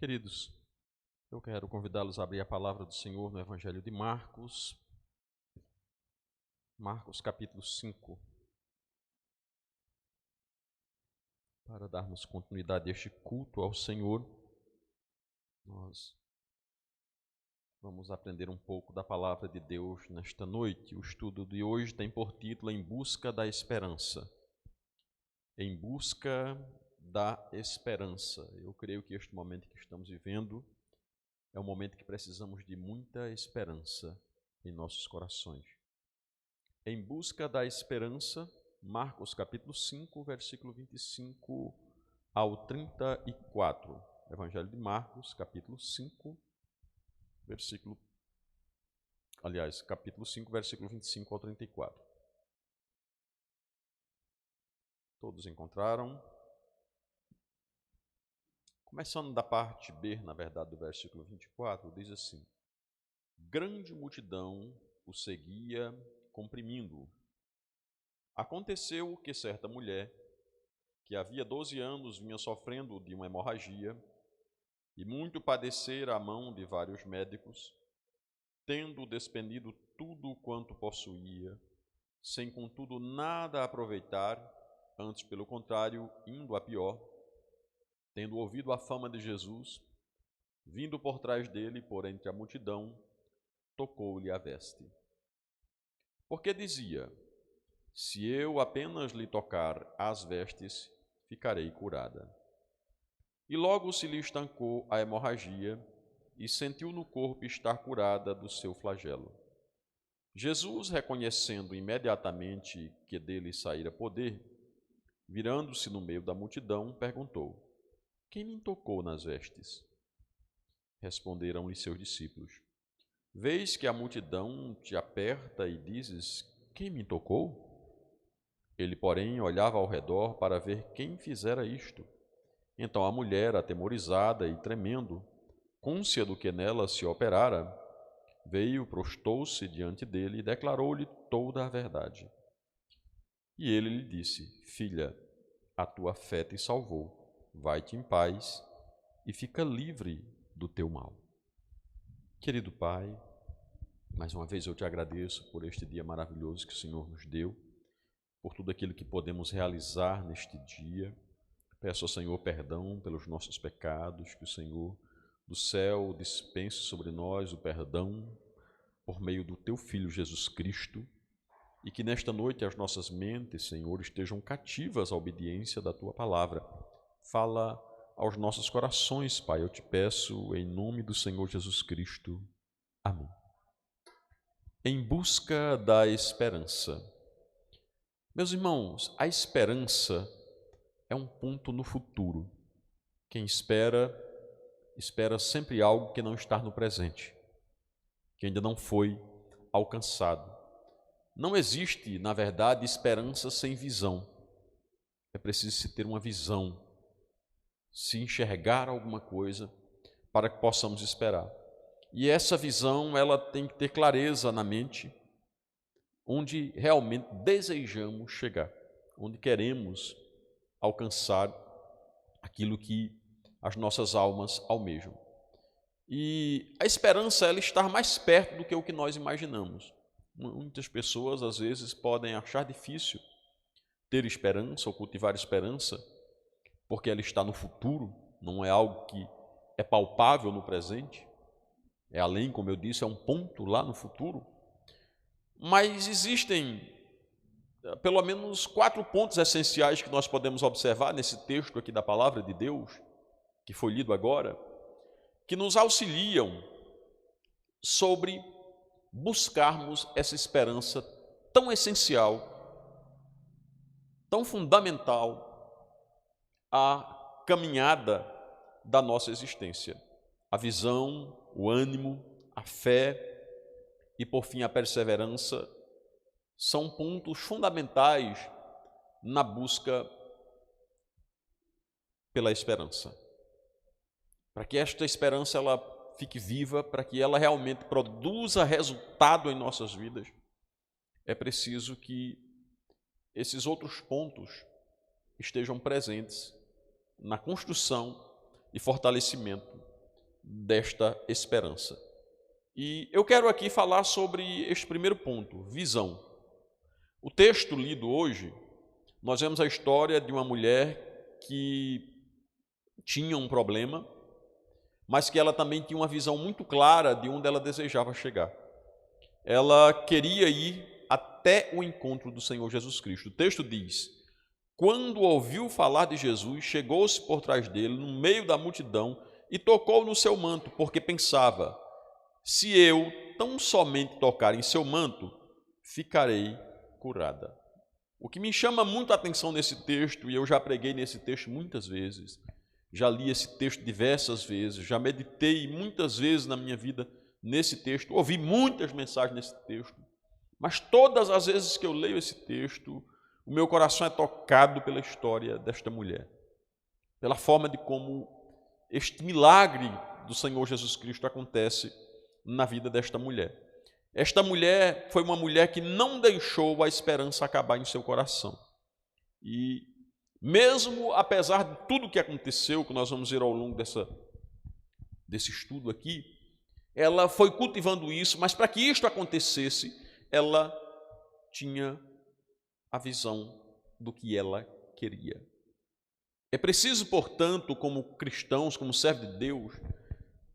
Queridos, eu quero convidá-los a abrir a palavra do Senhor no Evangelho de Marcos, Marcos capítulo 5, para darmos continuidade a este culto ao Senhor. Nós vamos aprender um pouco da palavra de Deus nesta noite. O estudo de hoje tem por título Em Busca da Esperança. Em busca da esperança. Eu creio que este momento que estamos vivendo é um momento que precisamos de muita esperança em nossos corações. Em busca da esperança, Marcos capítulo 5, versículo 25 ao 34. Evangelho de Marcos, capítulo 5, capítulo 5, versículo 25 ao 34. Todos encontraram? Começando da parte B, na verdade, do versículo 24, diz assim: Grande multidão o seguia, comprimindo-o. Aconteceu que certa mulher, que havia 12 anos vinha sofrendo de uma hemorragia, e muito padecera à mão de vários médicos, tendo despendido tudo quanto possuía, sem contudo nada aproveitar, antes pelo contrário, indo a pior, tendo ouvido a fama de Jesus, vindo por trás dele, por entre a multidão, tocou-lhe a veste. Porque dizia: se eu apenas lhe tocar as vestes, ficarei curada. E logo se lhe estancou a hemorragia, e sentiu no corpo estar curada do seu flagelo. Jesus, reconhecendo imediatamente que dele saíra poder, virando-se no meio da multidão, perguntou: Quem me tocou nas vestes? Responderam-lhe seus discípulos: Vês que a multidão te aperta e dizes: Quem me tocou? Ele, porém, olhava ao redor para ver quem fizera isto. Então a mulher, atemorizada e tremendo, cônscia do que nela se operara, veio, prostou-se diante dele e declarou-lhe toda a verdade. E ele lhe disse: Filha, a tua fé te salvou. Vai-te em paz e fica livre do teu mal. Querido Pai, mais uma vez eu te agradeço por este dia maravilhoso que o Senhor nos deu, por tudo aquilo que podemos realizar neste dia. Peço ao Senhor perdão pelos nossos pecados, que o Senhor do céu dispense sobre nós o perdão por meio do teu Filho Jesus Cristo, e que nesta noite as nossas mentes, Senhor, estejam cativas à obediência da tua palavra. Fala aos nossos corações, Pai, eu te peço em nome do Senhor Jesus Cristo. Amém. Em busca da esperança. Meus irmãos, a esperança é um ponto no futuro. Quem espera, espera sempre algo que não está no presente, que ainda não foi alcançado. Não existe, na verdade, esperança sem visão. É preciso se ter uma visão, se enxergar alguma coisa para que possamos esperar. E essa visão, ela tem que ter clareza na mente, onde realmente desejamos chegar, onde queremos alcançar aquilo que as nossas almas almejam. E a esperança, ela está mais perto do que o que nós imaginamos. Muitas pessoas, às vezes, podem achar difícil ter esperança ou cultivar esperança, porque ela está no futuro, não é algo que é palpável no presente, é além, como eu disse, é um ponto lá no futuro. Mas existem pelo menos 4 pontos essenciais que nós podemos observar nesse texto aqui da palavra de Deus, que foi lido agora, que nos auxiliam sobre buscarmos essa esperança tão essencial, tão fundamental à caminhada da nossa existência. A visão, o ânimo, a fé e, por fim, a perseverança são pontos fundamentais na busca pela esperança. Para que esta esperança ela fique viva, para que ela realmente produza resultado em nossas vidas, é preciso que esses outros pontos estejam presentes na construção e fortalecimento desta esperança. E eu quero aqui falar sobre este primeiro ponto, visão. O texto lido hoje, nós vemos a história de uma mulher que tinha um problema, mas que ela também tinha uma visão muito clara de onde ela desejava chegar. Ela queria ir até o encontro do Senhor Jesus Cristo. O texto diz: quando ouviu falar de Jesus, chegou-se por trás dele, no meio da multidão, e tocou no seu manto, porque pensava: se eu tão somente tocar em seu manto, ficarei curada. O que me chama muito a atenção nesse texto, e eu já preguei nesse texto muitas vezes, já li esse texto diversas vezes, já meditei muitas vezes na minha vida nesse texto, ouvi muitas mensagens nesse texto, mas todas as vezes que eu leio esse texto, o meu coração é tocado pela história desta mulher, pela forma de como este milagre do Senhor Jesus Cristo acontece na vida desta mulher. Esta mulher foi uma mulher que não deixou a esperança acabar em seu coração. E mesmo apesar de tudo o que aconteceu, que nós vamos ver ao longo desse estudo aqui, ela foi cultivando isso, mas para que isto acontecesse, ela tinha a visão do que ela queria. É preciso, portanto, como cristãos, como servos de Deus,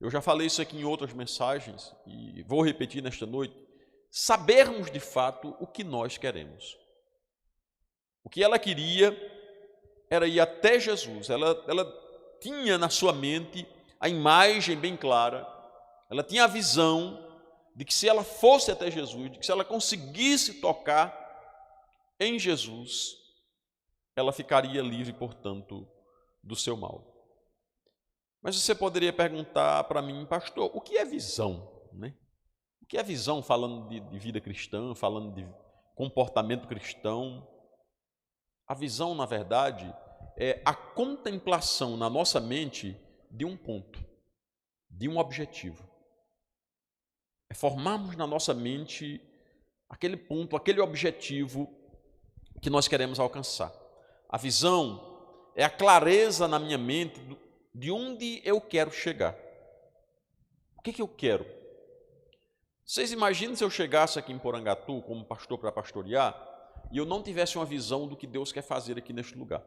eu já falei isso aqui em outras mensagens e vou repetir nesta noite, sabermos de fato o que nós queremos. O que ela queria era ir até Jesus. Ela tinha na sua mente a imagem bem clara, ela tinha a visão de que se ela fosse até Jesus, de que se ela conseguisse tocar em Jesus, ela ficaria livre, portanto, do seu mal. Mas você poderia perguntar para mim: pastor, o que é visão? O que é visão, falando de vida cristã, falando de comportamento cristão? A visão, na verdade, é a contemplação na nossa mente de um ponto, de um objetivo. É formarmos na nossa mente aquele ponto, aquele objetivo que nós queremos alcançar. A visão é a clareza na minha mente de onde eu quero chegar. O que eu quero? Vocês imaginam se eu chegasse aqui em Porangatu como pastor para pastorear e eu não tivesse uma visão do que Deus quer fazer aqui neste lugar?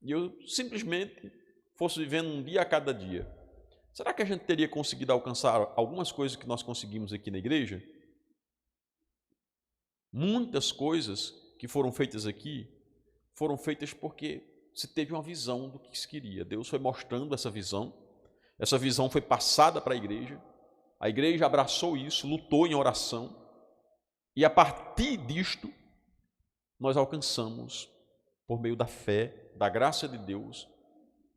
E eu simplesmente fosse vivendo um dia a cada dia. Será que a gente teria conseguido alcançar algumas coisas que nós conseguimos aqui na igreja? Muitas coisas que foram feitas aqui foram feitas porque se teve uma visão do que se queria. Deus foi mostrando essa visão foi passada para a igreja abraçou isso, lutou em oração, e a partir disto, nós alcançamos, por meio da fé, da graça de Deus,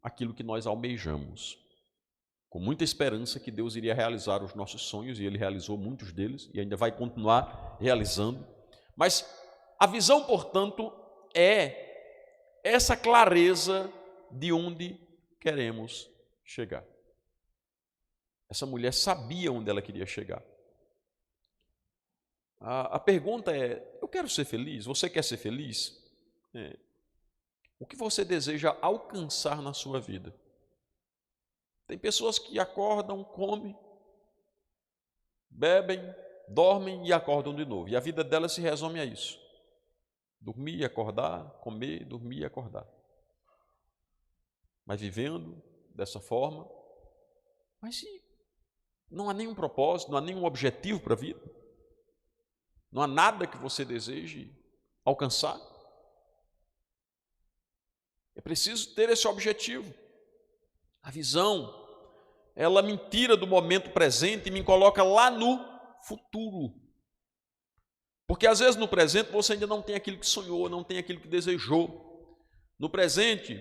aquilo que nós almejamos. Com muita esperança que Deus iria realizar os nossos sonhos, e Ele realizou muitos deles, e ainda vai continuar realizando. Mas a visão, portanto, é essa clareza de onde queremos chegar. Essa mulher sabia onde ela queria chegar. A pergunta é: eu quero ser feliz? Você quer ser feliz? O que você deseja alcançar na sua vida? Tem pessoas que acordam, comem, bebem, dormem e acordam de novo. E a vida delas se resume a isso. Dormir, acordar, comer, dormir, acordar. Mas vivendo dessa forma, mas se não há nenhum propósito, não há nenhum objetivo para a vida, não há nada que você deseje alcançar, é preciso ter esse objetivo. A visão, ela me tira do momento presente e me coloca lá no futuro. Porque às vezes no presente você ainda não tem aquilo que sonhou, não tem aquilo que desejou. No presente,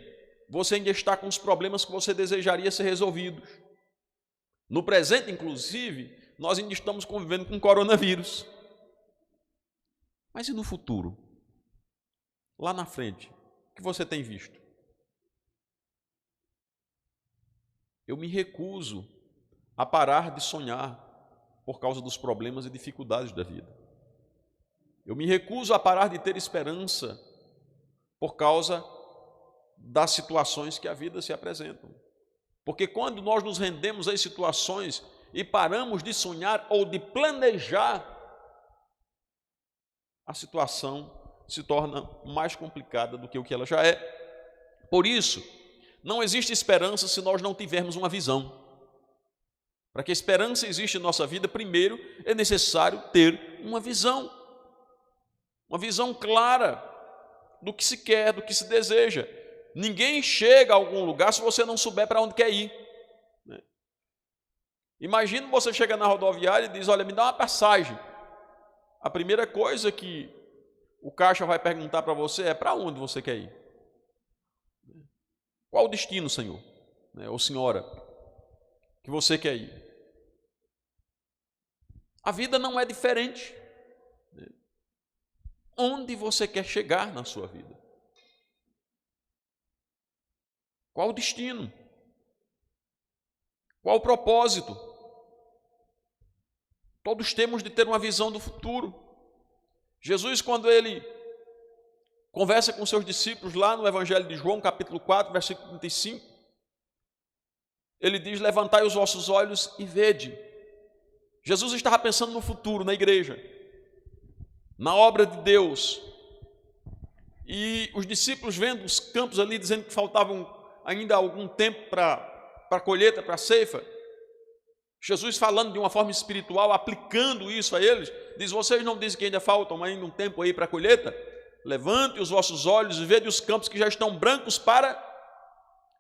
você ainda está com os problemas que você desejaria ser resolvidos. No presente, inclusive, nós ainda estamos convivendo com o coronavírus. Mas e no futuro? Lá na frente, o que você tem visto? Eu me recuso a parar de sonhar por causa dos problemas e dificuldades da vida. Eu me recuso a parar de ter esperança por causa das situações que a vida se apresentam. Porque quando nós nos rendemos às situações e paramos de sonhar ou de planejar, a situação se torna mais complicada do que o que ela já é. Por isso, não existe esperança se nós não tivermos uma visão. Para que a esperança exista em nossa vida, primeiro é necessário ter uma visão clara do que se quer, do que se deseja. Ninguém chega a algum lugar se você não souber para onde quer ir. Imagina você chega na rodoviária e diz, olha, me dá uma passagem. A primeira coisa que o caixa vai perguntar para você é para onde você quer ir. Qual o destino, senhor? Ou senhora, que você quer ir? A vida não é diferente. Onde você quer chegar na sua vida? Qual o destino? Qual o propósito? Todos temos de ter uma visão do futuro. Jesus, quando ele conversa com seus discípulos lá no Evangelho de João, capítulo 4, versículo 35, ele diz, levantai os vossos olhos e vede. Jesus estava pensando no futuro, na igreja, na obra de Deus. E os discípulos vendo os campos ali, dizendo que faltavam ainda algum tempo para a colheita, para a ceifa, Jesus falando de uma forma espiritual, aplicando isso a eles, diz, vocês não dizem que ainda faltam ainda um tempo aí para a colheita? Levante os vossos olhos e vede os campos que já estão brancos para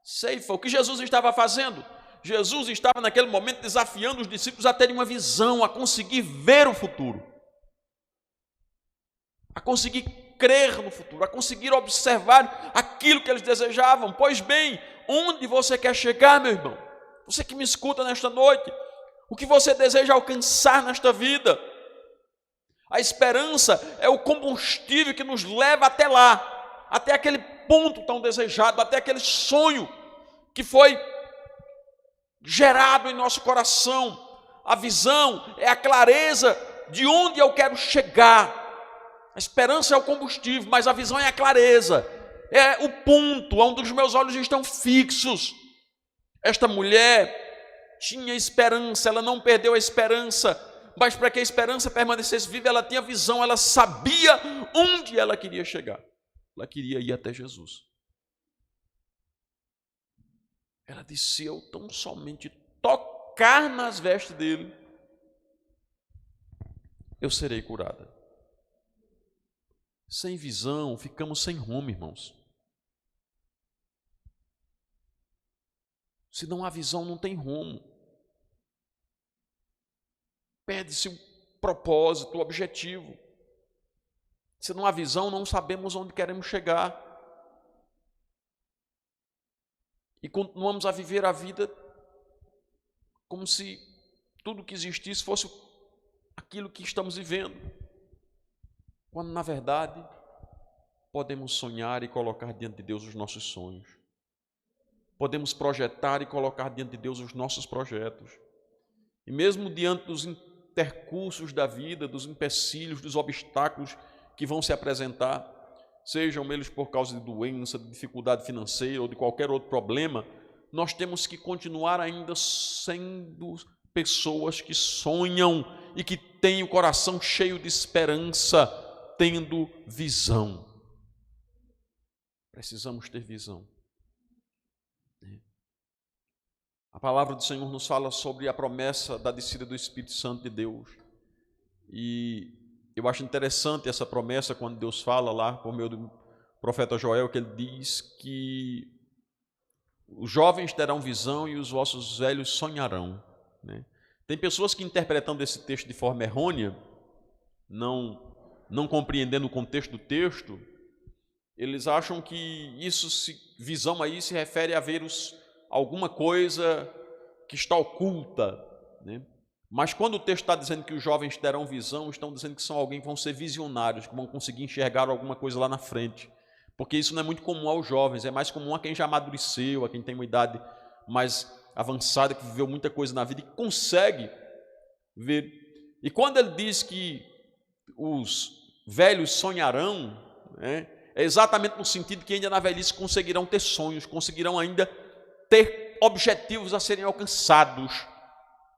ceifa. O que Jesus estava fazendo? Jesus estava naquele momento desafiando os discípulos a terem uma visão, a conseguir ver o futuro, a conseguir crer no futuro, a conseguir observar aquilo que eles desejavam. Pois bem, onde você quer chegar, meu irmão? Você que me escuta nesta noite, o que você deseja alcançar nesta vida? A esperança é o combustível que nos leva até lá, até aquele ponto tão desejado, até aquele sonho que foi gerado em nosso coração. A visão é a clareza de onde eu quero chegar. A esperança é o combustível, mas a visão é a clareza, é o ponto onde os meus olhos estão fixos. Esta mulher tinha esperança, ela não perdeu a esperança, mas para que a esperança permanecesse viva, ela tinha visão, ela sabia onde ela queria chegar. Ela queria ir até Jesus. Ela disse, se eu tão somente tocar nas vestes dele, eu serei curada. Sem visão, ficamos sem rumo, irmãos. Se não há visão, não tem rumo. Perde-se o propósito, o objetivo. Se não há visão, não sabemos onde queremos chegar. E continuamos a viver a vida como se tudo que existisse fosse aquilo que estamos vivendo. Quando, na verdade, podemos sonhar e colocar diante de Deus os nossos sonhos. Podemos projetar e colocar diante de Deus os nossos projetos. E mesmo diante dos intercursos da vida, dos empecilhos, dos obstáculos que vão se apresentar, sejam eles por causa de doença, de dificuldade financeira ou de qualquer outro problema, nós temos que continuar ainda sendo pessoas que sonham e que têm o coração cheio de esperança, tendo visão. Precisamos ter visão. A palavra do Senhor nos fala sobre a promessa da descida do Espírito Santo de Deus. E eu acho interessante essa promessa quando Deus fala lá, por meio do profeta Joel, que ele diz que os jovens terão visão e os vossos velhos sonharão. Tem pessoas que, interpretando esse texto de forma errônea, não compreendendo o contexto do texto, eles acham que visão aí se refere a ver alguma coisa que está oculta, Mas quando o texto está dizendo que os jovens terão visão, estão dizendo que são alguém que vão ser visionários, que vão conseguir enxergar alguma coisa lá na frente. Porque isso não é muito comum aos jovens, é mais comum a quem já amadureceu, a quem tem uma idade mais avançada, que viveu muita coisa na vida e consegue ver. E quando ele diz que os velhos sonharão, é exatamente no sentido que ainda na velhice conseguirão ter sonhos, conseguirão ainda ter objetivos a serem alcançados,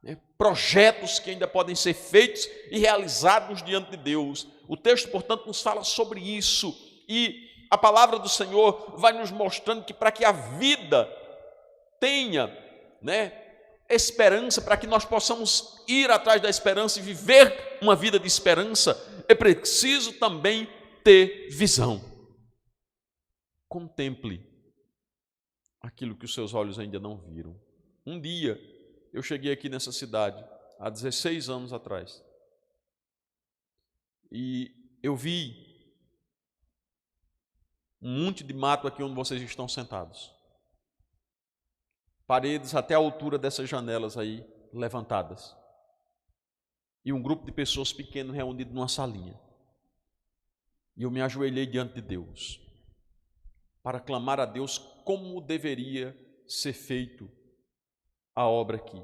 né? Projetos que ainda podem ser feitos e realizados diante de Deus. O texto, portanto, nos fala sobre isso, e a palavra do Senhor vai nos mostrando que para que a vida tenha, né, esperança, para que nós possamos ir atrás da esperança e viver uma vida de esperança, é preciso também ter visão. Contemple aquilo que os seus olhos ainda não viram. Um dia, eu cheguei aqui nessa cidade, há 16 anos atrás, e eu vi um monte de mato aqui onde vocês estão sentados. Paredes até a altura dessas janelas aí, levantadas. E um grupo de pessoas pequenas reunidas numa salinha. E eu me ajoelhei diante de Deus, para clamar a Deus como deveria ser feito a obra aqui.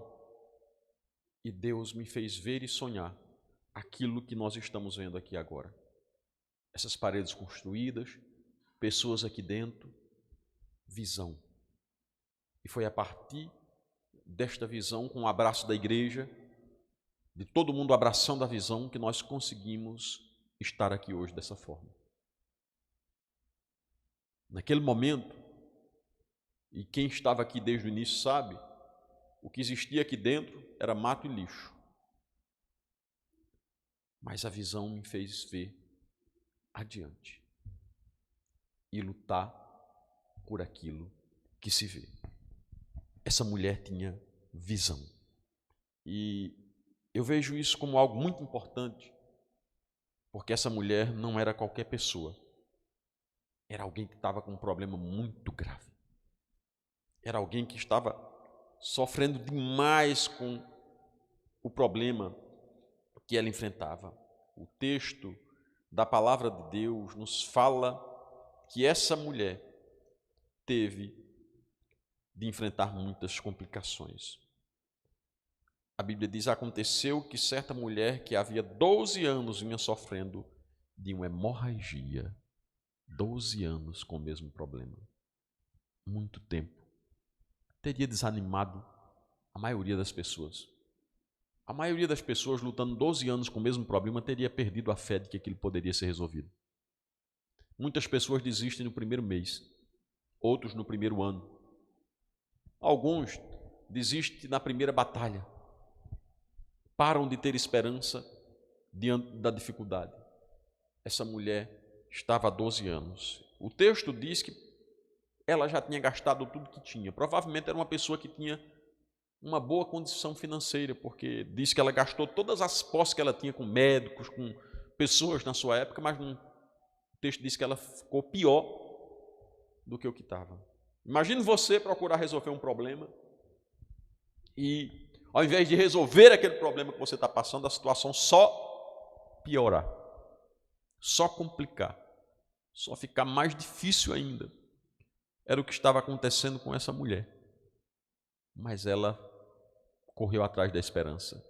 E Deus me fez ver e sonhar aquilo que nós estamos vendo aqui agora. Essas paredes construídas, pessoas aqui dentro, visão. E foi a partir desta visão, com o abraço da igreja, de todo mundo abraçando a visão, que nós conseguimos estar aqui hoje dessa forma. Naquele momento, e quem estava aqui desde o início sabe, o que existia aqui dentro era mato e lixo. Mas a visão me fez ver adiante e lutar por aquilo que se vê. Essa mulher tinha visão. E eu vejo isso como algo muito importante, porque essa mulher não era qualquer pessoa. Era alguém que estava com um problema muito grave. Era alguém que estava sofrendo demais com o problema que ela enfrentava. O texto da palavra de Deus nos fala que essa mulher teve de enfrentar muitas complicações. A Bíblia diz: aconteceu que certa mulher que havia 12 anos vinha sofrendo de uma hemorragia. 12 anos com o mesmo problema. Muito tempo. Teria desanimado a maioria das pessoas. A maioria das pessoas lutando 12 anos com o mesmo problema teria perdido a fé de que aquilo poderia ser resolvido. Muitas pessoas desistem no primeiro mês, outros no primeiro ano. Alguns desistem na primeira batalha. Param de ter esperança diante da dificuldade. Essa mulher estava há 12 anos. O texto diz que ela já tinha gastado tudo que tinha. Provavelmente era uma pessoa que tinha uma boa condição financeira, porque diz que ela gastou todas as posses que ela tinha com médicos, com pessoas na sua época, mas o texto diz que ela ficou pior do que o que estava. Imagine você procurar resolver um problema e, ao invés de resolver aquele problema que você está passando, a situação só piorar, só complicar, só ficar mais difícil ainda. Era o que estava acontecendo com essa mulher. Mas ela correu atrás da esperança.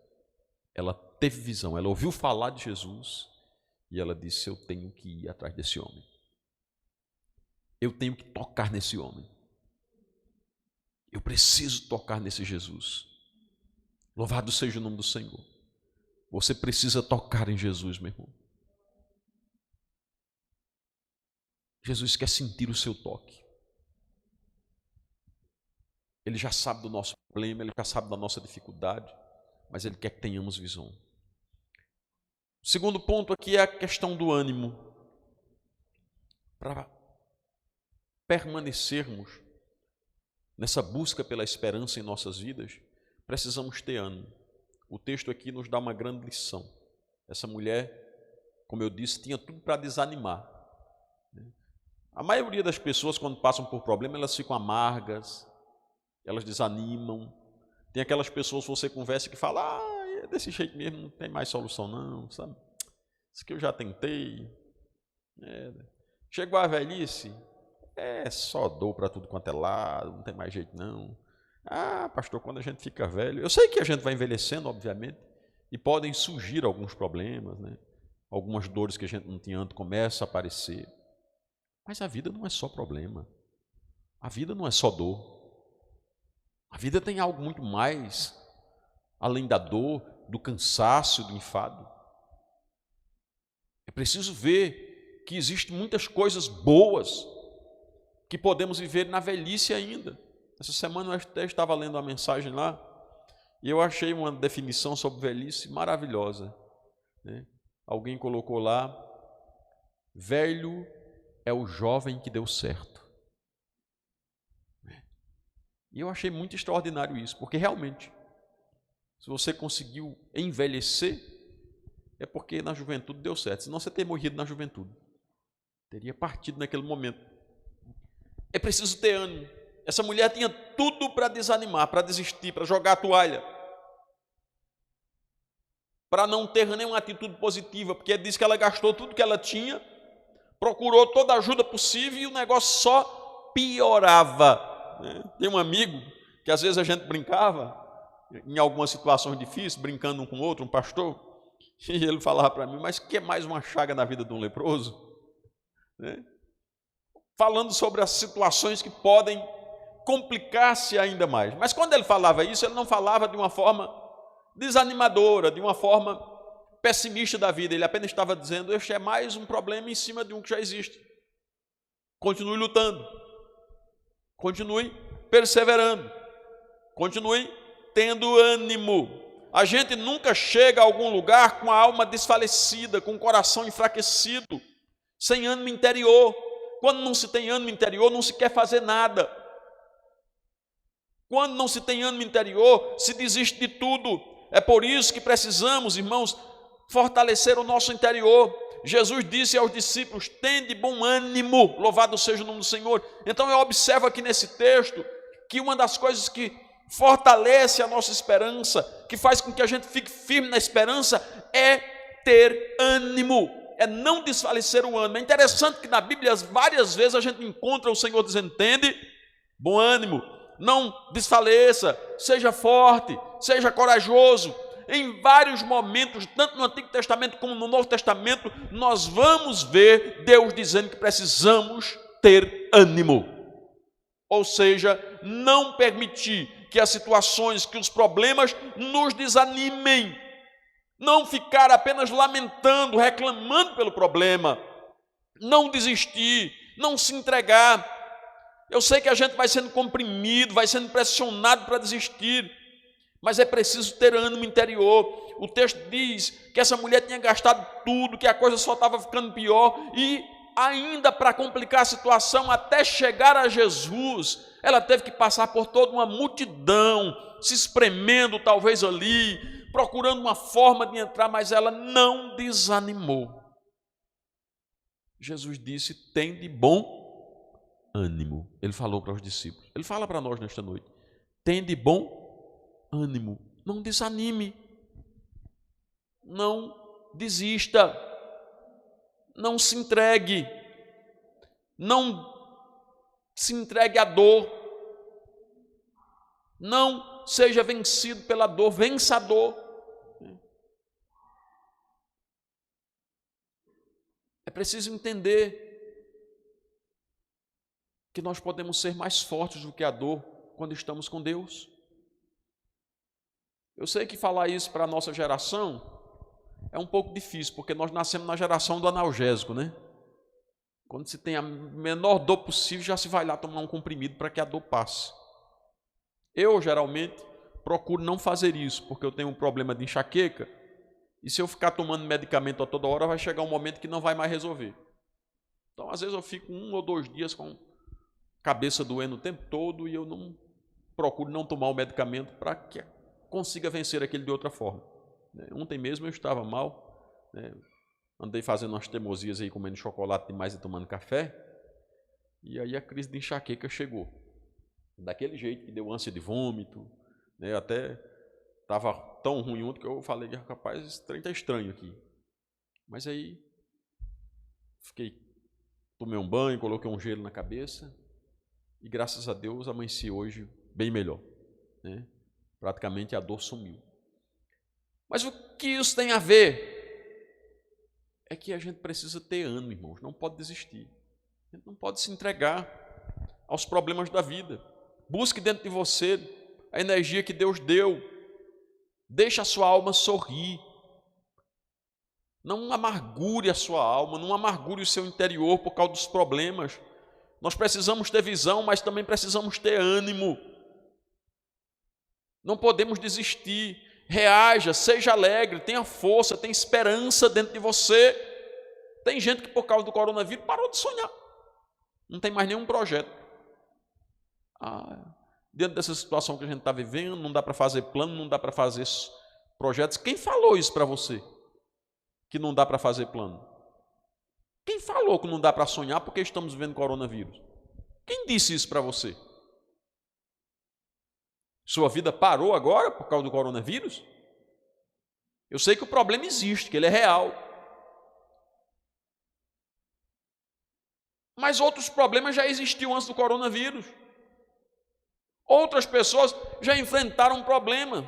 Ela teve visão, ela ouviu falar de Jesus e ela disse: eu tenho que ir atrás desse homem. Eu tenho que tocar nesse homem. Eu preciso tocar nesse Jesus. Louvado seja o nome do Senhor. Você precisa tocar em Jesus, meu irmão. Jesus quer sentir o seu toque. Ele já sabe do nosso problema, Ele já sabe da nossa dificuldade, mas Ele quer que tenhamos visão. O segundo ponto aqui é a questão do ânimo. Para permanecermos nessa busca pela esperança em nossas vidas, precisamos ter ânimo. O texto aqui nos dá uma grande lição. Essa mulher, como eu disse, tinha tudo para desanimar. A maioria das pessoas, quando passam por problema, elas ficam amargas, elas desanimam. Tem aquelas pessoas que você conversa que falam: é desse jeito mesmo, não tem mais solução não, sabe? Isso que eu já tentei. Chegou a velhice, só dor para tudo quanto é lado, não tem mais jeito não. Pastor, quando a gente fica velho, eu sei que a gente vai envelhecendo, obviamente, e podem surgir alguns problemas, né? Algumas dores que a gente não tinha antes começam a aparecer. Mas a vida não é só problema. A vida não é só dor. A vida tem algo muito mais, além da dor, do cansaço, do enfado. É preciso ver que existem muitas coisas boas que podemos viver na velhice ainda. Essa semana eu até estava lendo uma mensagem lá e eu achei uma definição sobre velhice maravilhosa, né? Alguém colocou lá: velho é o jovem que deu certo. E eu achei muito extraordinário isso, porque realmente, se você conseguiu envelhecer, é porque na juventude deu certo. Senão você teria morrido na juventude, teria partido naquele momento. É preciso ter ânimo. Essa mulher tinha tudo para desanimar, para desistir, para jogar a toalha, para não ter nenhuma atitude positiva, porque diz que ela gastou tudo que ela tinha, procurou toda a ajuda possível e o negócio só piorava. Tem um amigo que às vezes a gente brincava, em algumas situações difíceis, brincando um com o outro, um pastor, e ele falava para mim: mas que é mais uma chaga na vida de um leproso? Falando sobre as situações que podem complicar-se ainda mais. Mas quando ele falava isso, ele não falava de uma forma desanimadora, de uma forma pessimista da vida. Ele apenas estava dizendo: este é mais um problema em cima de um que já existe. Continue lutando, continue perseverando, continue tendo ânimo. A gente nunca chega a algum lugar com a alma desfalecida, com o coração enfraquecido, sem ânimo interior. Quando não se tem ânimo interior, não se quer fazer nada. Quando não se tem ânimo interior, se desiste de tudo. É por isso que precisamos, irmãos, fortalecer o nosso interior. Jesus disse aos discípulos: tende bom ânimo, louvado seja o nome do Senhor. Então eu observo aqui nesse texto que uma das coisas que fortalece a nossa esperança, que faz com que a gente fique firme na esperança, é ter ânimo, é não desfalecer o ânimo. É interessante que na Bíblia várias vezes a gente encontra o Senhor dizendo: tende bom ânimo, não desfaleça, seja forte, seja corajoso. Em vários momentos, tanto no Antigo Testamento como no Novo Testamento, nós vamos ver Deus dizendo que precisamos ter ânimo. Ou seja, não permitir que as situações, que os problemas nos desanimem. Não ficar apenas lamentando, reclamando pelo problema. Não desistir, não se entregar. Eu sei que a gente vai sendo comprimido, vai sendo pressionado para desistir, mas é preciso ter ânimo interior. O texto diz que essa mulher tinha gastado tudo, que a coisa só estava ficando pior, e ainda para complicar a situação, até chegar a Jesus, ela teve que passar por toda uma multidão, se espremendo talvez ali, procurando uma forma de entrar, mas ela não desanimou. Jesus disse: tende bom ânimo. Ele falou para os discípulos, ele fala para nós nesta noite: tende bom ânimo, não desanime, não desista, não se entregue, não se entregue à dor, não seja vencido pela dor, vença a dor. É preciso entender que nós podemos ser mais fortes do que a dor quando estamos com Deus. Eu sei que falar isso para a nossa geração é um pouco difícil, porque nós nascemos na geração do analgésico, né? Quando se tem a menor dor possível, já se vai lá tomar um comprimido para que a dor passe. Eu, geralmente, procuro não fazer isso, porque eu tenho um problema de enxaqueca, e se eu ficar tomando medicamento a toda hora, vai chegar um momento que não vai mais resolver. Então, às vezes, eu fico 1 ou 2 dias com a cabeça doendo o tempo todo, e eu não procuro não tomar o medicamento para que consiga vencer aquele de outra forma. Ontem mesmo eu estava mal, andei fazendo umas teimosias aí, comendo chocolate demais e tomando café, e aí a crise de enxaqueca chegou. Daquele jeito que deu ânsia de vômito, até estava tão ruim ontem que eu falei: rapaz, esse trem está estranho aqui. Mas aí tomei um banho, coloquei um gelo na cabeça, e graças a Deus amanheci hoje bem melhor. Praticamente a dor sumiu. Mas o que isso tem a ver? É que a gente precisa ter ânimo, irmãos, não pode desistir. A gente não pode se entregar aos problemas da vida. Busque dentro de você a energia que Deus deu. Deixe a sua alma sorrir. Não amargure a sua alma, não amargure o seu interior por causa dos problemas. Nós precisamos ter visão, mas também precisamos ter ânimo. Não podemos desistir. Reaja, seja alegre, tenha força, tenha esperança dentro de você. Tem gente que por causa do coronavírus parou de sonhar. Não tem mais nenhum projeto. Dentro dessa situação que a gente está vivendo, não dá para fazer plano, não dá para fazer projetos. Quem falou isso para você? Que não dá para fazer plano? Quem falou que não dá para sonhar porque estamos vivendo coronavírus? Quem disse isso para você? Sua vida parou agora por causa do coronavírus? Eu sei que o problema existe, que ele é real. Mas outros problemas já existiam antes do coronavírus. Outras pessoas já enfrentaram um problema.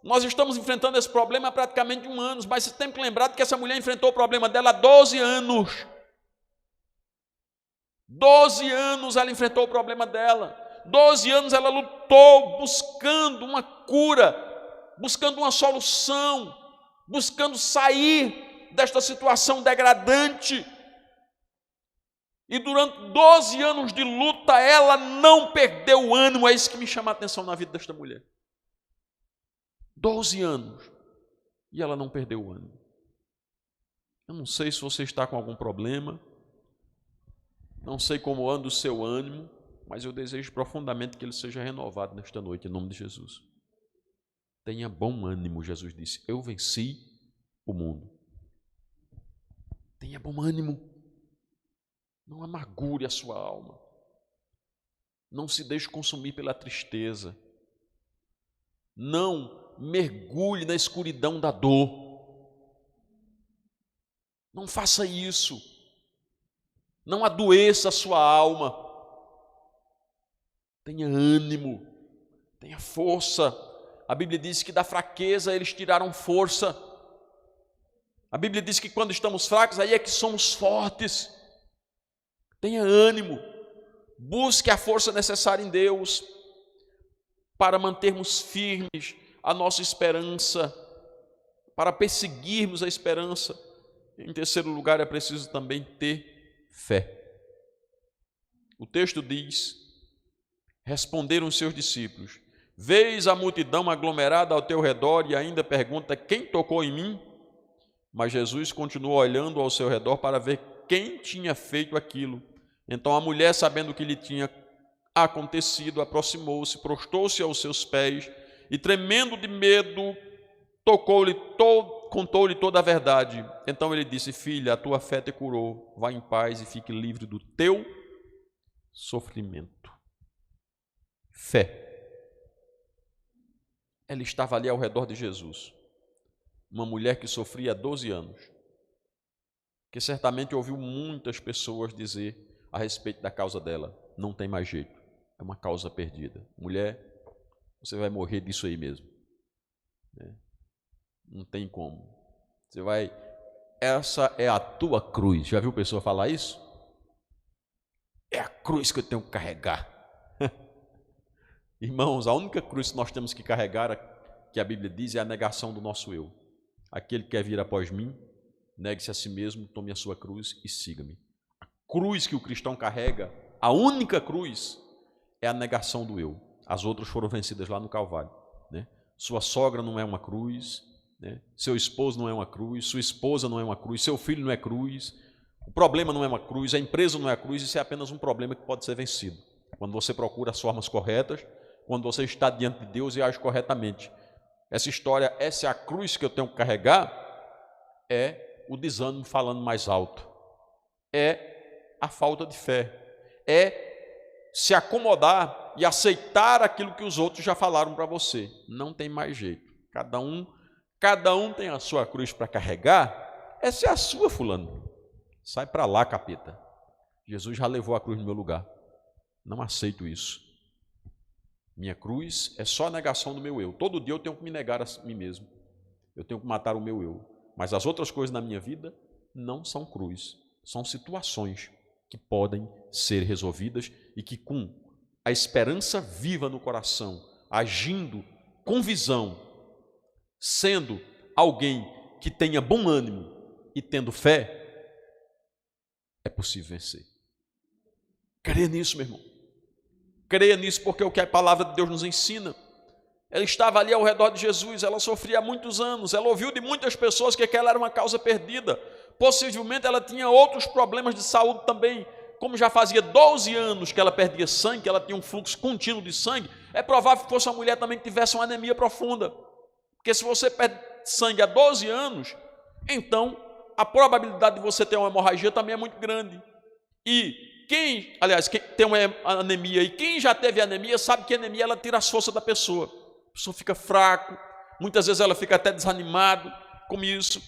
Nós estamos enfrentando esse problema há praticamente 1 ano, mas você tem que lembrar que essa mulher enfrentou o problema dela há 12 anos. 12 anos ela enfrentou o problema dela. 12 anos ela lutou buscando uma cura, buscando uma solução, buscando sair desta situação degradante. E durante 12 anos de luta, ela não perdeu o ânimo. É isso que me chama a atenção na vida desta mulher. 12 anos. E ela não perdeu o ânimo. Eu não sei se você está com algum problema. Não sei como anda o seu ânimo. Mas eu desejo profundamente que ele seja renovado nesta noite, em nome de Jesus. Tenha bom ânimo, Jesus disse. Eu venci o mundo. Tenha bom ânimo. Não amargure a sua alma. Não se deixe consumir pela tristeza. Não mergulhe na escuridão da dor. Não faça isso. Não adoeça a sua alma. Tenha ânimo. Tenha força. A Bíblia diz que da fraqueza eles tiraram força. A Bíblia diz que quando estamos fracos, aí é que somos fortes. Tenha ânimo. Busque a força necessária em Deus para mantermos firmes a nossa esperança, para perseguirmos a esperança. Em terceiro lugar, é preciso também ter fé. O texto diz: responderam os seus discípulos: vês a multidão aglomerada ao teu redor e ainda pergunta: quem tocou em mim? Mas Jesus continuou olhando ao seu redor para ver quem tinha feito aquilo. Então a mulher, sabendo o que lhe tinha acontecido, aproximou-se, prostou-se aos seus pés e, tremendo de medo, contou-lhe toda a verdade. Então ele disse: filha, a tua fé te curou, vá em paz e fique livre do teu sofrimento. Fé. Ela estava ali ao redor de Jesus, uma mulher que sofria há 12 anos, que certamente ouviu muitas pessoas dizer a respeito da causa dela: não tem mais jeito, é uma causa perdida. Mulher, você vai morrer disso aí mesmo. Não tem como. Essa é a tua cruz. Já viu pessoa falar isso? É a cruz que eu tenho que carregar. Irmãos, a única cruz que nós temos que carregar, que a Bíblia diz, é a negação do nosso eu. Aquele que quer vir após mim, negue-se a si mesmo, tome a sua cruz e siga-me. A cruz que o cristão carrega, a única cruz, é a negação do eu. As outras foram vencidas lá no Calvário. Sua sogra não é uma cruz, seu esposo não é uma cruz, sua esposa não é uma cruz, seu filho não é cruz, o problema não é uma cruz, a empresa não é a cruz. Isso é apenas um problema que pode ser vencido quando você procura as formas corretas, quando você está diante de Deus e age corretamente. Essa história, essa é a cruz que eu tenho que carregar, é o desânimo falando mais alto, é a falta de fé, é se acomodar e aceitar aquilo que os outros já falaram para você. Não tem mais jeito. Cada um tem a sua cruz para carregar. Essa é a sua, fulano. Sai para lá, capeta. Jesus já levou a cruz no meu lugar. Não aceito isso. Minha cruz é só a negação do meu eu. Todo dia eu tenho que me negar a mim mesmo. Eu tenho que matar o meu eu. Mas as outras coisas na minha vida não são cruz. São situações que podem ser resolvidas e que, com a esperança viva no coração, agindo com visão, sendo alguém que tenha bom ânimo e tendo fé, é possível vencer. Creia nisso, meu irmão. Creia nisso, porque é o que a palavra de Deus nos ensina. Ela estava ali ao redor de Jesus, ela sofria há muitos anos, ela ouviu de muitas pessoas que aquela era uma causa perdida. Possivelmente ela tinha outros problemas de saúde também. Como já fazia 12 anos que ela perdia sangue, que ela tinha um fluxo contínuo de sangue, é provável que fosse uma mulher também que tivesse uma anemia profunda. Porque se você perde sangue há 12 anos, então a probabilidade de você ter uma hemorragia também é muito grande. E quem tem uma anemia e quem já teve anemia sabe que a anemia ela tira as forças da pessoa. A pessoa fica fraco, muitas vezes ela fica até desanimado com isso.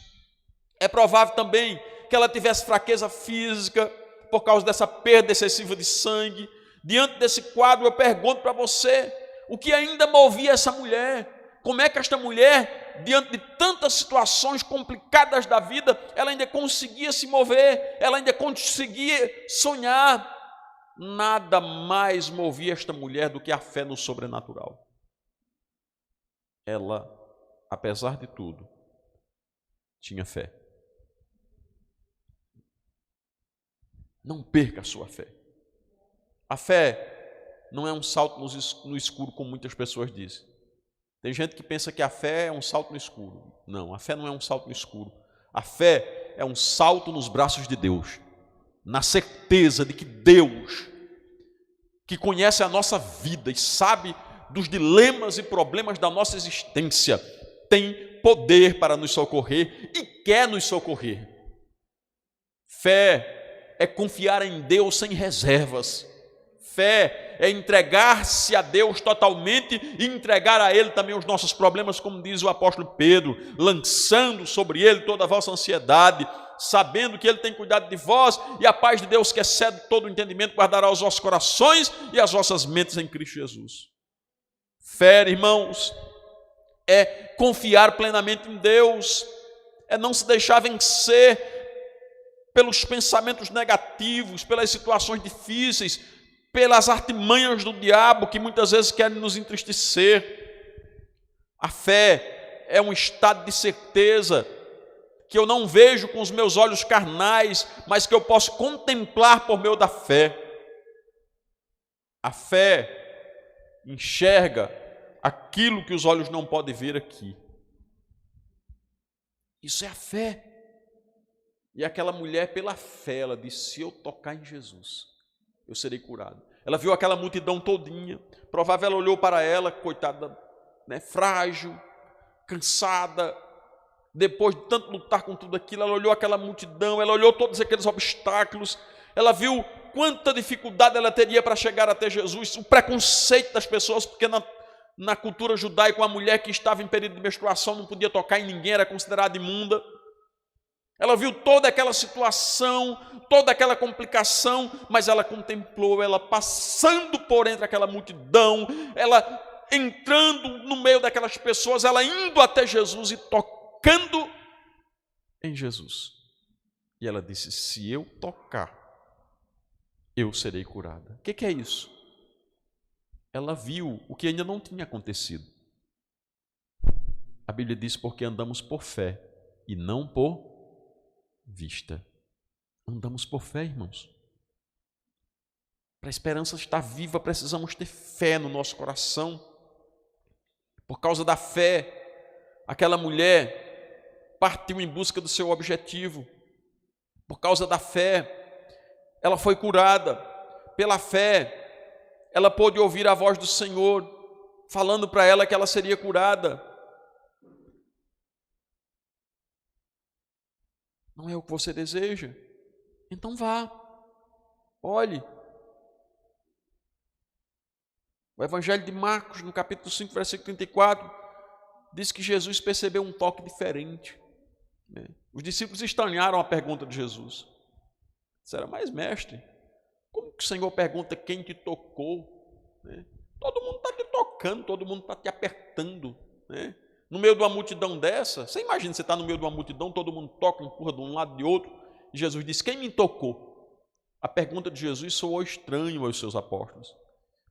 É provável também que ela tivesse fraqueza física por causa dessa perda excessiva de sangue. Diante desse quadro, eu pergunto para você, o que ainda movia essa mulher? Como é que esta mulher, diante de tantas situações complicadas da vida, ela ainda conseguia se mover, ela ainda conseguia sonhar? Nada mais movia esta mulher do que a fé no sobrenatural. Ela, apesar de tudo, tinha fé. Não perca a sua fé. A fé não é um salto no escuro, como muitas pessoas dizem. Tem gente que pensa que a fé é um salto no escuro. Não, a fé não é um salto no escuro. A fé é um salto nos braços de Deus, na certeza de que Deus, que conhece a nossa vida e sabe dos dilemas e problemas da nossa existência, tem poder para nos socorrer e quer nos socorrer. Fé é confiar em Deus sem reservas. Fé é entregar-se a Deus totalmente e entregar a Ele também os nossos problemas, como diz o apóstolo Pedro, lançando sobre Ele toda a vossa ansiedade, sabendo que Ele tem cuidado de vós, e a paz de Deus, que excede todo o entendimento, guardará os vossos corações e as vossas mentes em Cristo Jesus. Fé, irmãos, é confiar plenamente em Deus, é não se deixar vencer pelos pensamentos negativos, pelas situações difíceis, pelas artimanhas do diabo que muitas vezes querem nos entristecer. A fé é um estado de certeza que eu não vejo com os meus olhos carnais, mas que eu posso contemplar por meio da fé. A fé enxerga aquilo que os olhos não podem ver aqui. Isso é a fé. E aquela mulher, pela fé, ela disse, se eu tocar em Jesus, eu serei curado. Ela viu aquela multidão todinha, provável ela olhou para ela, coitada, né, frágil, cansada, depois de tanto lutar com tudo aquilo, ela olhou aquela multidão, ela olhou todos aqueles obstáculos, ela viu quanta dificuldade ela teria para chegar até Jesus, o preconceito das pessoas, porque na cultura judaica, uma mulher que estava em período de menstruação não podia tocar em ninguém, era considerada imunda. Ela viu toda aquela situação, toda aquela complicação, mas ela contemplou, ela passando por entre aquela multidão, ela entrando no meio daquelas pessoas, ela indo até Jesus e tocando em Jesus. E ela disse, se eu tocar, eu serei curada. O que é isso? Ela viu o que ainda não tinha acontecido. A Bíblia diz, porque andamos por fé e não por vista. Andamos por fé, irmãos. Para a esperança estar viva, precisamos ter fé no nosso coração. Por causa da fé, aquela mulher partiu em busca do seu objetivo. Por causa da fé, ela foi curada. Pela fé, ela pôde ouvir a voz do Senhor, falando para ela que ela seria curada. Não é o que você deseja? Então vá, olhe. O Evangelho de Marcos, no capítulo 5, versículo 34, diz que Jesus percebeu um toque diferente. Os discípulos estranharam a pergunta de Jesus. Disseram, mas mestre, como que o Senhor pergunta quem te tocou? Todo mundo está te tocando, todo mundo está te apertando, né? No meio de uma multidão dessa, você imagina, você está no meio de uma multidão, todo mundo toca, empurra de um lado e de outro, e Jesus diz, quem me tocou? A pergunta de Jesus soou estranho aos seus apóstolos,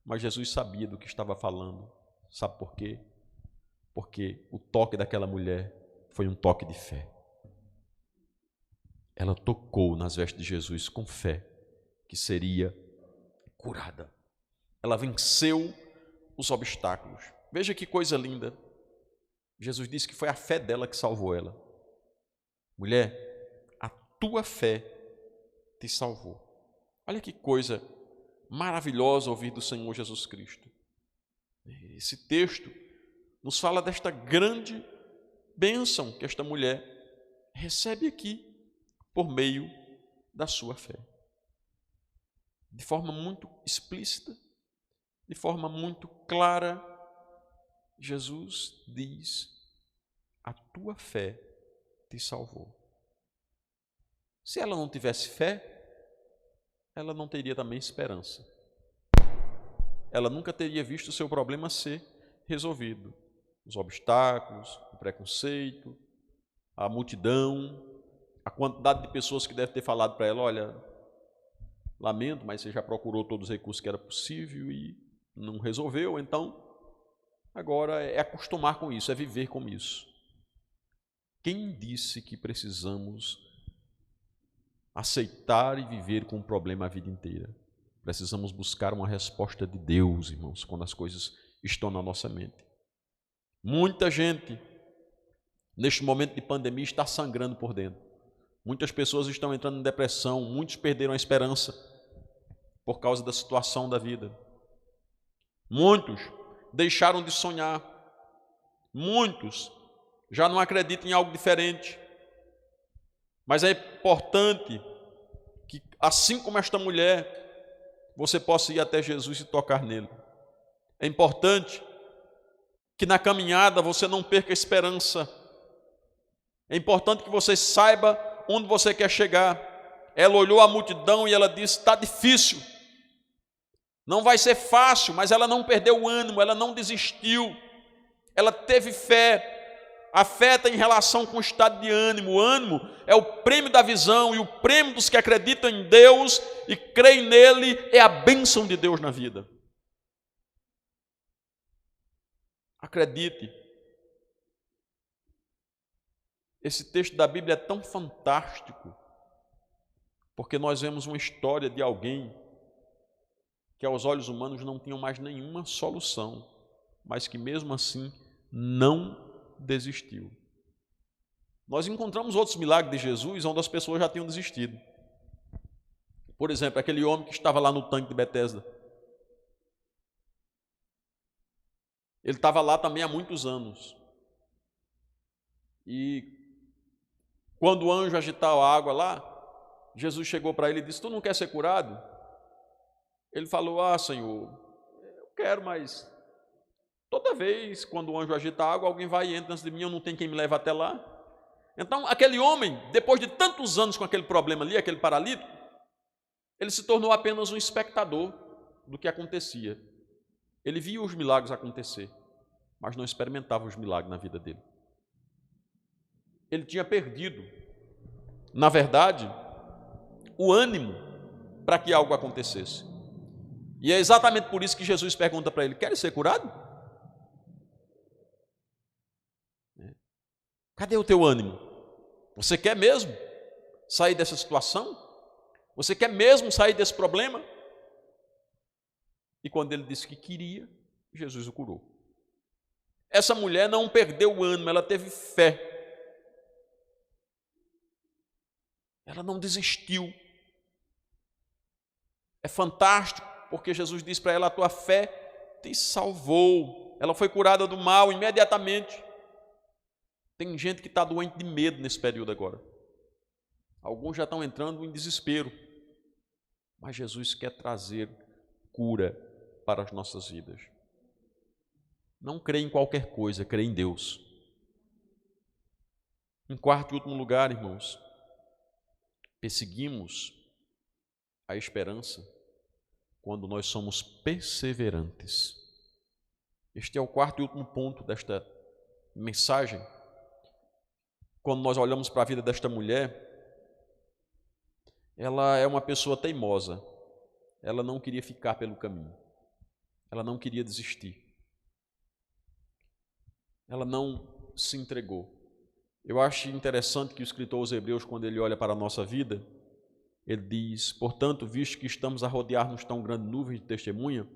mas Jesus sabia do que estava falando. Sabe por quê? Porque o toque daquela mulher foi um toque de fé. Ela tocou nas vestes de Jesus com fé que seria curada. Ela venceu os obstáculos. Veja que coisa linda. Jesus disse que foi a fé dela que salvou ela. Mulher, a tua fé te salvou. Olha que coisa maravilhosa ouvir do Senhor Jesus Cristo. Esse texto nos fala desta grande bênção que esta mulher recebe aqui por meio da sua fé. De forma muito explícita, de forma muito clara, Jesus diz: a tua fé te salvou. Se ela não tivesse fé, ela não teria também esperança. Ela nunca teria visto o seu problema ser resolvido. Os obstáculos, o preconceito, a multidão, a quantidade de pessoas que devem ter falado para ela: olha, lamento, mas você já procurou todos os recursos que era possível e não resolveu, então agora é acostumar com isso, é viver com isso. Quem disse que precisamos aceitar e viver com o problema a vida inteira? Precisamos buscar uma resposta de Deus, irmãos, quando as coisas estão na nossa mente. Muita gente, neste momento de pandemia, está sangrando por dentro. Muitas pessoas estão entrando em depressão, muitos perderam a esperança por causa da situação da vida. Muitos deixaram de sonhar. Muitos já não acreditam em algo diferente. Mas é importante que, assim como esta mulher, você possa ir até Jesus e tocar nele. É importante que na caminhada você não perca a esperança. É importante que você saiba onde você quer chegar. Ela olhou a multidão e ela disse: está difícil. Não vai ser fácil, mas ela não perdeu o ânimo, ela não desistiu. Ela teve fé. A fé está em relação com o estado de ânimo. O ânimo é o prêmio da visão, e o prêmio dos que acreditam em Deus e creem nele é a bênção de Deus na vida. Acredite. Esse texto da Bíblia é tão fantástico, porque nós vemos uma história de alguém que aos olhos humanos não tinha mais nenhuma solução, mas que mesmo assim não desistiu. Nós encontramos outros milagres de Jesus onde as pessoas já tinham desistido. Por exemplo, aquele homem que estava lá no tanque de Betesda. Ele estava lá também há muitos anos. E quando o anjo agitava a água lá, Jesus chegou para ele e disse: tu não quer ser curado? Ele falou: ah, Senhor, eu quero, mas toda vez quando o anjo agita a água, alguém vai e entra antes de mim, eu não tenho quem me leve até lá. Então, aquele homem, depois de tantos anos com aquele problema ali, aquele paralítico, ele se tornou apenas um espectador do que acontecia. Ele via os milagres acontecer, mas não experimentava os milagres na vida dele. Ele tinha perdido, na verdade, o ânimo para que algo acontecesse. E é exatamente por isso que Jesus pergunta para ele: queres ser curado? Cadê o teu ânimo? Você quer mesmo sair dessa situação? Você quer mesmo sair desse problema? E quando ele disse que queria, Jesus o curou. Essa mulher não perdeu o ânimo, ela teve fé. Ela não desistiu. É fantástico, porque Jesus disse para ela: a tua fé te salvou. Ela foi curada do mal imediatamente. Tem gente que está doente de medo nesse período agora. Alguns já estão entrando em desespero. Mas Jesus quer trazer cura para as nossas vidas. Não crê em qualquer coisa, crê em Deus. Em quarto e último lugar, irmãos, perseguimos a esperança quando nós somos perseverantes. Este é o quarto e último ponto desta mensagem. Quando nós olhamos para a vida desta mulher, ela é uma pessoa teimosa. Ela não queria ficar pelo caminho. Ela não queria desistir. ela não se entregou. Eu acho interessante que o escritor aos Hebreus, quando ele olha para a nossa vida, ele diz: portanto, visto que estamos a rodear-nos tão grande nuvem de testemunha,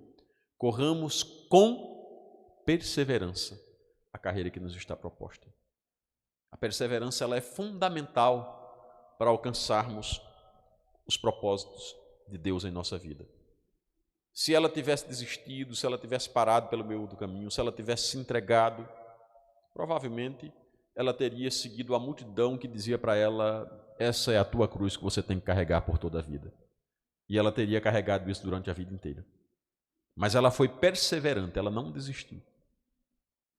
corramos com perseverança a carreira que nos está proposta. A perseverança ela é fundamental para alcançarmos os propósitos de Deus em nossa vida. Se ela tivesse desistido, se ela tivesse parado pelo meio do caminho, se ela tivesse se entregado, provavelmente ela teria seguido a multidão que dizia para ela: essa é a tua cruz que você tem que carregar por toda a vida. E ela teria carregado isso durante a vida inteira. Mas ela foi perseverante, ela não desistiu.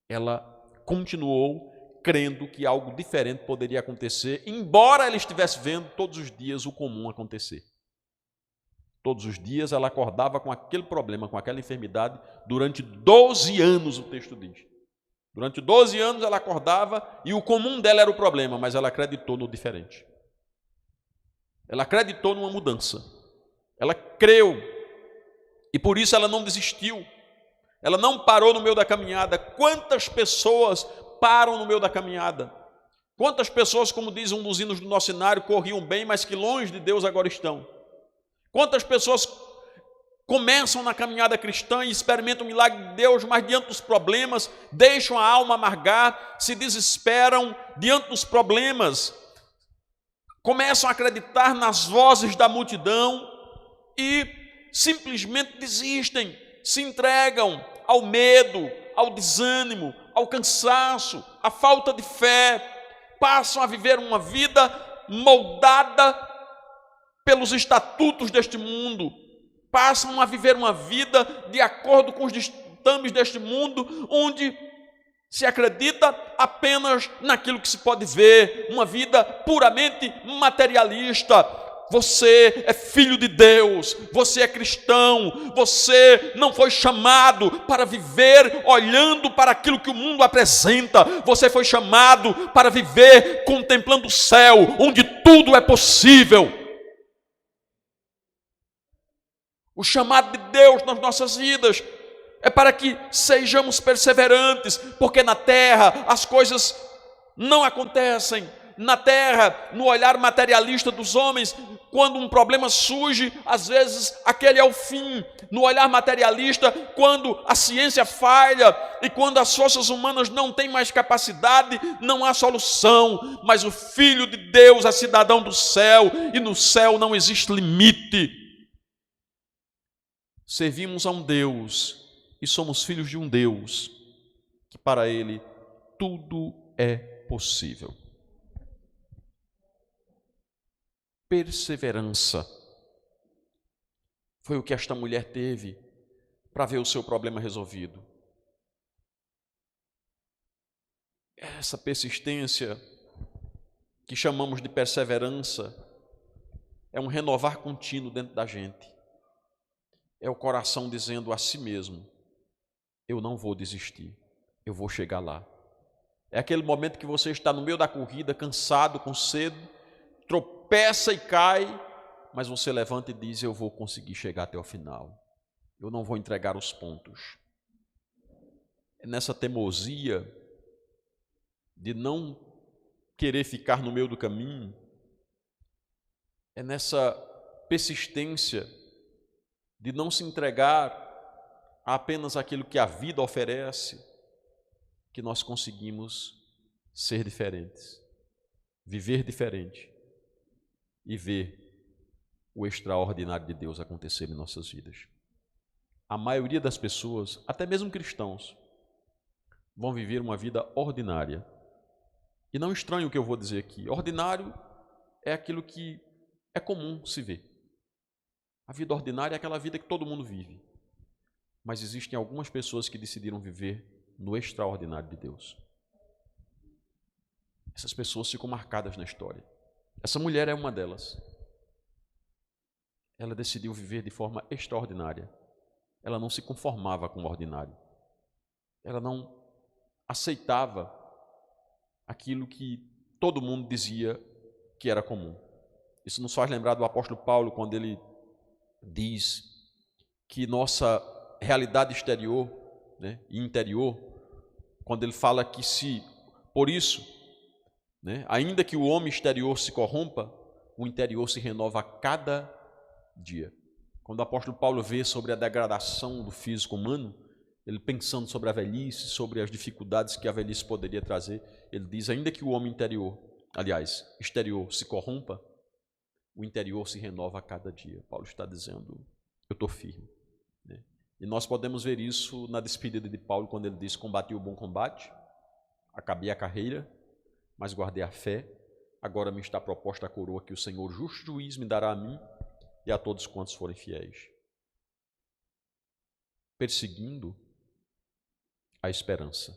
Ela continuou crendo que algo diferente poderia acontecer, embora ela estivesse vendo todos os dias o comum acontecer. Todos os dias ela acordava com aquele problema, com aquela enfermidade, durante 12 anos, o texto diz. Durante 12 anos ela acordava e o comum dela era o problema, mas ela acreditou no diferente. Ela acreditou numa mudança. Ela creu. E por isso ela não desistiu. Ela não parou no meio da caminhada. Quantas pessoas param no meio da caminhada? Quantas pessoas, como diz um dos hinos do nosso cenário, corriam bem, mas que longe de Deus agora estão? Quantas pessoas começam na caminhada cristã e experimentam o milagre de Deus, mas diante dos problemas, deixam a alma amargar, se desesperam diante dos problemas, começam a acreditar nas vozes da multidão e simplesmente desistem, se entregam ao medo, ao desânimo, ao cansaço, à falta de fé, passam a viver uma vida moldada pelos estatutos deste mundo, passam a viver uma vida de acordo com os ditames deste mundo, onde se acredita apenas naquilo que se pode ver, uma vida puramente materialista. Você é filho de Deus, você é cristão, você não foi chamado para viver olhando para aquilo que o mundo apresenta, você foi chamado para viver contemplando o céu, onde tudo é possível. O chamado de Deus nas nossas vidas é para que sejamos perseverantes, porque na terra as coisas não acontecem. Na terra, no olhar materialista dos homens, quando um problema surge, às vezes aquele é o fim. No olhar materialista, quando a ciência falha e quando as forças humanas não têm mais capacidade, não há solução. Mas o Filho de Deus é cidadão do céu e no céu não existe limite. Servimos a um Deus e somos filhos de um Deus que para Ele tudo é possível. Perseverança foi o que esta mulher teve para ver o seu problema resolvido. Essa persistência que chamamos de perseverança é um renovar contínuo dentro da gente. É o coração dizendo a si mesmo: eu não vou desistir, eu vou chegar lá. É aquele momento que você está no meio da corrida, cansado, com sede, tropeça e cai, mas você levanta e diz: eu vou conseguir chegar até o final, eu não vou entregar os pontos. É nessa teimosia de não querer ficar no meio do caminho, é nessa persistência de não se entregar a apenas aquilo que a vida oferece, que nós conseguimos ser diferentes, viver diferente e ver o extraordinário de Deus acontecer em nossas vidas. A maioria das pessoas, até mesmo cristãos, vão viver uma vida ordinária. E não estranho o que eu vou dizer aqui. Ordinário é aquilo que é comum se ver. A vida ordinária é aquela vida que todo mundo vive. Mas existem algumas pessoas que decidiram viver no extraordinário de Deus. Essas pessoas ficam marcadas na história. Essa mulher é uma delas. Ela decidiu viver de forma extraordinária. Ela não se conformava com o ordinário. Ela não aceitava aquilo que todo mundo dizia que era comum. Isso nos faz lembrar do apóstolo Paulo, quando ele diz que nossa realidade exterior, e interior quando ele fala que por isso, né, ainda que o homem exterior se corrompa, o interior se renova a cada dia. Quando o apóstolo Paulo vê sobre a degradação do físico humano, ele pensando sobre a velhice, sobre as dificuldades que a velhice poderia trazer, ele diz, ainda que o homem exterior se corrompa, o interior se renova a cada dia. Paulo está dizendo, eu estou firme. Né? E nós podemos ver isso na despedida de Paulo, quando ele diz, combati o bom combate, acabei a carreira, mas guardei a fé, agora me está proposta a coroa que o Senhor, justo juiz, me dará a mim e a todos quantos forem fiéis. Perseguindo a esperança.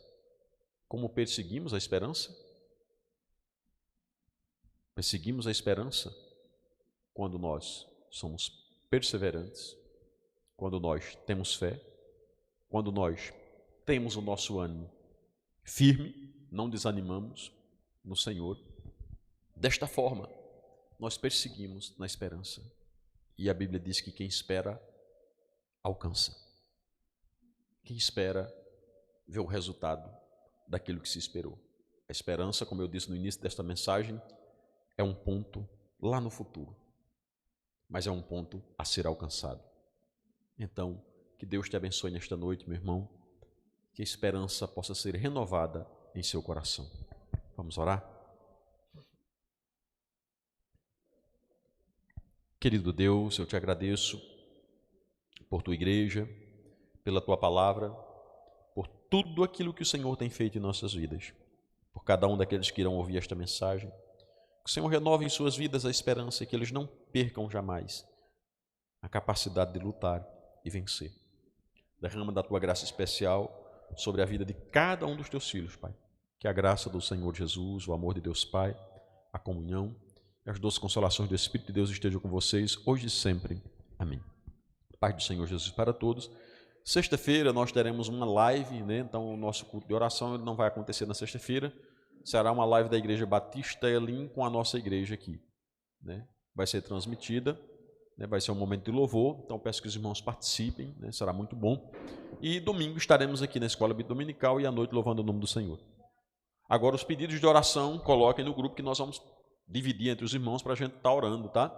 Como perseguimos a esperança? Perseguimos a esperança quando nós somos perseverantes, quando nós temos fé, quando nós temos o nosso ânimo firme, não desanimamos no Senhor. Desta forma, nós perseguimos na esperança. E a Bíblia diz que quem espera, alcança. Quem espera, vê o resultado daquilo que se esperou. A esperança, como eu disse no início desta mensagem, é um ponto lá no futuro, mas é um ponto a ser alcançado. Então, que Deus te abençoe nesta noite, meu irmão, que a esperança possa ser renovada em seu coração. Vamos orar? Querido Deus, eu te agradeço por tua igreja, pela tua palavra, por tudo aquilo que o Senhor tem feito em nossas vidas, por cada um daqueles que irão ouvir esta mensagem. Que o Senhor renove em suas vidas a esperança e que eles não percam jamais a capacidade de lutar e vencer. Derrama da tua graça especial sobre a vida de cada um dos teus filhos, Pai. Que a graça do Senhor Jesus, o amor de Deus Pai, a comunhão e as doces consolações do Espírito de Deus estejam com vocês, hoje e sempre. Amém. Paz do Senhor Jesus para todos. Sexta-feira nós teremos uma live, né? Então o nosso culto de oração ele não vai acontecer na sexta-feira, será uma live da Igreja Batista Elim com a nossa igreja aqui, né? Vai ser transmitida, né? Vai ser um momento de louvor, então peço que os irmãos participem, né? Será muito bom. E domingo estaremos aqui na Escola Bíblica Dominical e à noite louvando o nome do Senhor. Agora os pedidos de oração coloquem no grupo que nós vamos dividir entre os irmãos para a gente estar orando, tá?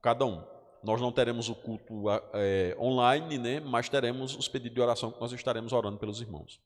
Cada um. Nós não teremos o culto online, né? Mas teremos os pedidos de oração que nós estaremos orando pelos irmãos.